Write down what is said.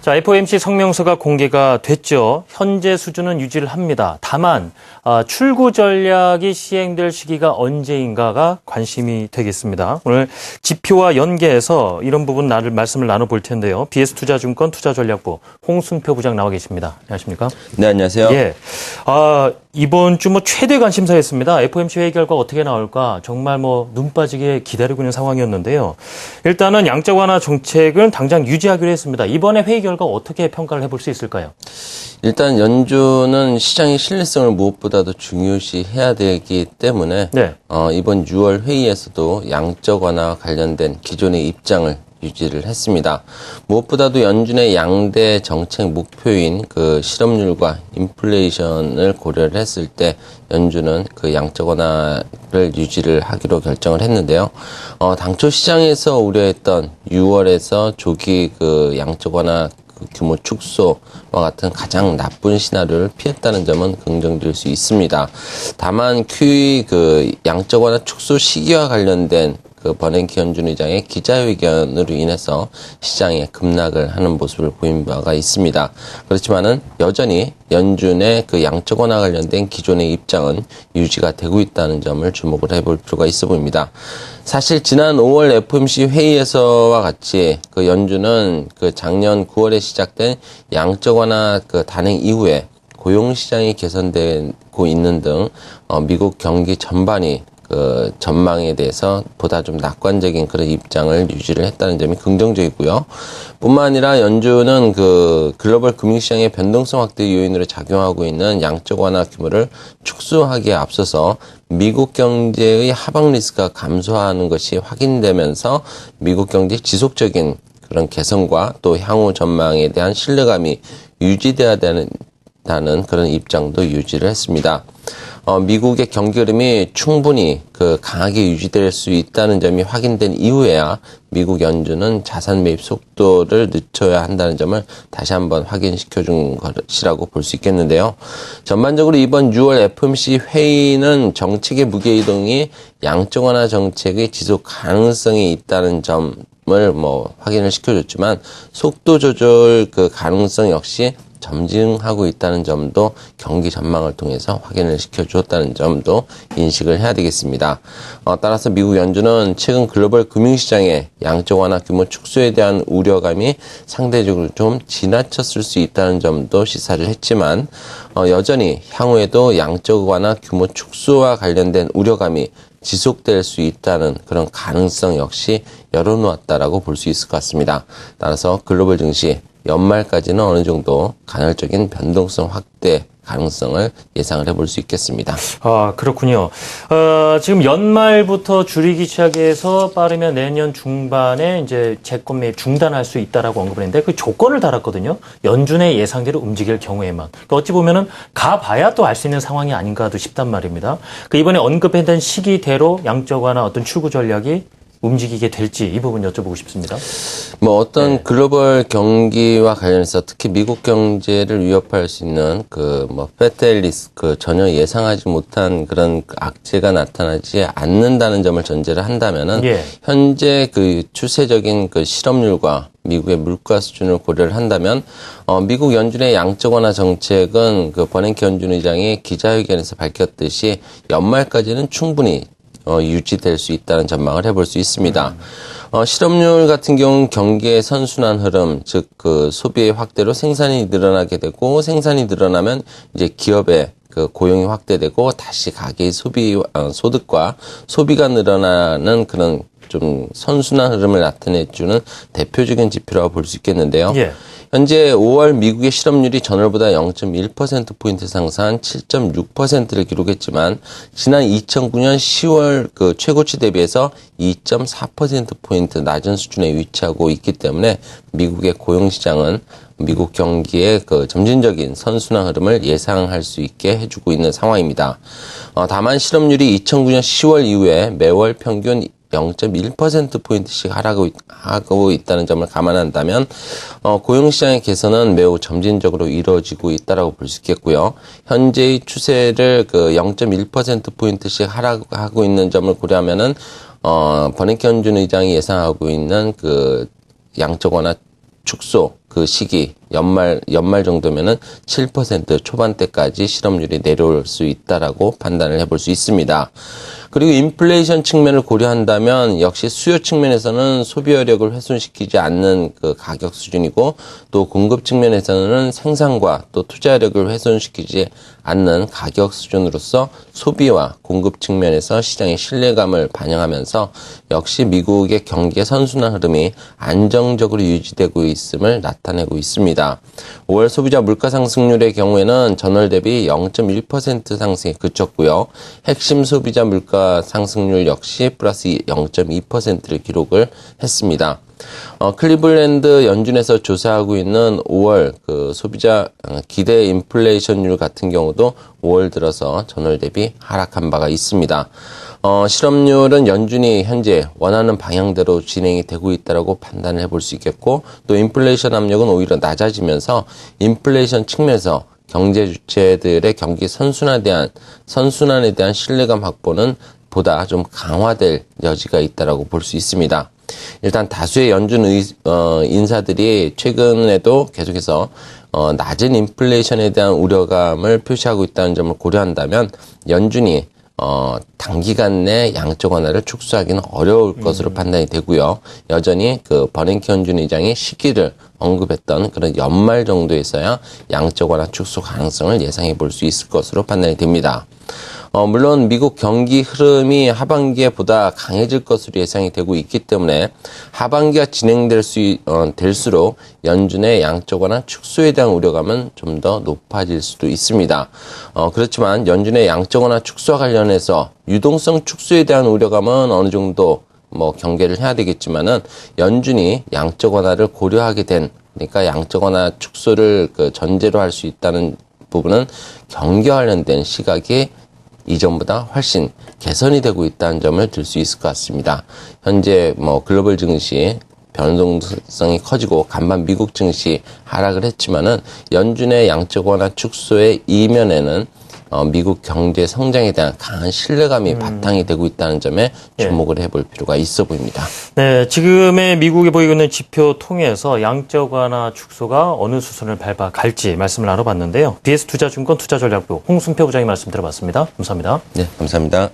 자, FOMC 성명서가 공개가 됐죠. 현재 수준은 유지를 합니다. 다만 출구 전략이 시행될 시기가 언제인가가 관심이 되겠습니다. 오늘 지표와 연계해서 이런 부분 말씀을 나눠볼 텐데요. BS투자증권 투자전략부 홍순표 부장 나와 계십니다. 안녕하십니까? 네, 안녕하세요. 예. 이번 주 최대 관심사였습니다. FOMC 회의 결과 어떻게 나올까 정말 눈 빠지게 기다리고 있는 상황이었는데요. 일단은 양적 완화 정책은 당장 유지하기로 했습니다. 이번에 회의 결과 어떻게 평가를 해볼 수 있을까요? 일단 연준은 시장의 신뢰성을 무엇보다도 중요시해야 되기 때문에 네. 이번 6월 회의에서도 양적 완화와 관련된 기존의 입장을 유지를 했습니다. 무엇보다도 연준의 양대 정책 목표인 실업률과 인플레이션을 고려를 했을 때 연준은 양적 완화를 유지를 하기로 결정을 했는데요. 당초 시장에서 우려했던 6월에서 조기 양적 완화 규모 축소와 같은 가장 나쁜 시나리오를 피했다는 점은 긍정될 수 있습니다. 다만 QE 양적 완화 축소 시기와 관련된 버냉키 연준 의장의 기자회견으로 인해서 시장에 급락을 하는 모습을 보인 바가 있습니다. 그렇지만은 여전히 연준의 양적 완화 관련된 기존의 입장은 유지가 되고 있다는 점을 주목을 해볼 필요가 있어 보입니다. 사실 지난 5월 FOMC 회의에서와 같이 연준은 작년 9월에 시작된 양적 완화 단행 이후에 고용 시장이 개선되고 있는 등 미국 경기 전반이 전망에 대해서 보다 좀 낙관적인 그런 입장을 유지를 했다는 점이 긍정적이고요. 뿐만 아니라 연준은 글로벌 금융시장의 변동성 확대 요인으로 작용하고 있는 양적 완화 규모를 축소하기에 앞서서 미국 경제의 하방 리스크가 감소하는 것이 확인되면서 미국 경제 지속적인 그런 개선과 또 향후 전망에 대한 신뢰감이 유지돼야 된다는 그런 입장도 유지를 했습니다. 미국의 경기 흐름이 충분히 강하게 유지될 수 있다는 점이 확인된 이후에야 미국 연준은 자산 매입 속도를 늦춰야 한다는 점을 다시 한번 확인시켜 준 것이라고 볼 수 있겠는데요. 전반적으로 이번 6월 FOMC 회의는 정책의 무게 이동이 양적 완화 정책의 지속 가능성이 있다는 점을 확인을 시켜줬지만 속도 조절 가능성 역시 점증하고 있다는 점도 경기 전망을 통해서 확인을 시켜주었다는 점도 인식을 해야 되겠습니다. 따라서 미국 연준은 최근 글로벌 금융시장의 양적 완화 규모 축소에 대한 우려감이 상대적으로 좀 지나쳤을 수 있다는 점도 시사를 했지만 여전히 향후에도 양적 완화 규모 축소와 관련된 우려감이 지속될 수 있다는 그런 가능성 역시 열어놓았다라고 볼 수 있을 것 같습니다. 따라서 글로벌 증시 연말까지는 어느 정도 간헐적인 변동성 확대 가능성을 예상을 해볼 수 있겠습니다. 그렇군요. 지금 연말부터 줄이기 시작해서 빠르면 내년 중반에 이제 채권 매입 중단할 수 있다라고 언급을 했는데 그 조건을 달았거든요. 연준의 예상대로 움직일 경우에만. 그러니까 어찌 보면은 가봐야 또 알 수 있는 상황이 아닌가도 싶단 말입니다. 이번에 언급했던 시기대로 양적 완화 어떤 출구 전략이 움직이게 될지 이 부분 여쭤보고 싶습니다. 어떤 글로벌 경기와 관련해서 특히 미국 경제를 위협할 수 있는 페텔 리스크 전혀 예상하지 못한 그런 악재가 나타나지 않는다는 점을 전제를 한다면은 현재 추세적인 실업률과 미국의 물가 수준을 고려를 한다면 미국 연준의 양적 완화 정책은 버냉키 연준 의장이 기자회견에서 밝혔듯이 연말까지는 충분히 유지될 수 있다는 전망을 해볼 수 있습니다. 실업률 같은 경우는 경기의 선순환 흐름, 즉 소비의 확대로 생산이 늘어나게 되고 생산이 늘어나면 이제 기업의 고용이 확대되고 다시 가계의 소득과 소비가 늘어나는 그런 좀 선순환 흐름을 나타내주는 대표적인 지표라고 볼 수 있겠는데요. 현재 5월 미국의 실업률이 전월보다 0.1%포인트 상승한 7.6%를 기록했지만 지난 2009년 10월 최고치 대비해서 2.4%포인트 낮은 수준에 위치하고 있기 때문에 미국의 고용시장은 미국 경기의 점진적인 선순환 흐름을 예상할 수 있게 해주고 있는 상황입니다. 다만 실업률이 2009년 10월 이후에 매월 평균 0.1%포인트씩 하락하고 있다는 점을 감안한다면 고용시장의 개선은 매우 점진적으로 이루어지고 있다고 볼 수 있겠고요. 현재의 추세를 0.1%포인트씩 하락하고 있는 점을 고려하면은 버냉키 연준 의장이 예상하고 있는 양적 완화 축소 그 시기 연말 정도면은 7% 초반대까지 실업률이 내려올 수 있다라고 판단을 해볼 수 있습니다. 그리고 인플레이션 측면을 고려한다면 역시 수요 측면에서는 소비여력을 훼손시키지 않는 그 가격 수준이고 또 공급 측면에서는 생산과 또 투자력을 훼손시키지 않는 가격 수준으로서 소비와 공급 측면에서 시장의 신뢰감을 반영하면서 역시 미국의 경기의 선순환 흐름이 안정적으로 유지되고 있음을 나타내고 있습니다. 5월 소비자 물가 상승률의 경우에는 전월 대비 0.1% 상승에 그쳤고요. 핵심 소비자 물가 상승률 역시 플러스 0.2%를 기록을 했습니다. 클리블랜드 연준에서 조사하고 있는 5월 그 소비자 기대 인플레이션율 같은 경우도 5월 들어서 전월 대비 하락한 바가 있습니다. 실업률은 연준이 현재 원하는 방향대로 진행이 되고 있다고 판단을 해볼 수 있겠고 또 인플레이션 압력은 오히려 낮아지면서 인플레이션 측면에서 경제 주체들의 경기 선순환에 대한 신뢰감 확보는 보다 좀 강화될 여지가 있다라고 볼 수 있습니다. 일단 다수의 연준 인사들이 최근에도 계속해서 낮은 인플레이션에 대한 우려감을 표시하고 있다는 점을 고려한다면 연준이 단기간 내 양적 완화를 축소하기는 어려울 것으로 판단이 되고요. 여전히 그 버냉키 연준 의장이 시기를 언급했던 그런 연말 정도에서야 양적 완화 축소 가능성을 예상해 볼 수 있을 것으로 판단이 됩니다. 물론 미국 경기 흐름이 하반기에 보다 강해질 것으로 예상이 되고 있기 때문에 하반기가 될수록 연준의 양적 완화 축소에 대한 우려감은 좀 더 높아질 수도 있습니다. 그렇지만 연준의 양적 완화 축소와 관련해서 유동성 축소에 대한 우려감은 어느 정도 경계를 해야 되겠지만은 연준이 양적 완화를 고려하게 된 그러니까 양적 완화 축소를 전제로 할 수 있다는 부분은 경기와 관련된 시각이 이전보다 훨씬 개선이 되고 있다는 점을 들 수 있을 것 같습니다. 현재 글로벌 증시 변동성이 커지고 간밤 미국 증시 하락을 했지만은 연준의 양적 완화 축소의 이면에는 미국 경제 성장에 대한 강한 신뢰감이 바탕이 되고 있다는 점에 주목을 해볼 필요가 있어 보입니다. 네, 지금의 미국에 보이고 있는 지표 통해서 양적 완화 축소가 어느 수순을 밟아갈지 말씀을 나눠봤는데요. BS투자증권 투자전략부 홍순표 부장님 말씀 들어봤습니다. 감사합니다. 네, 감사합니다.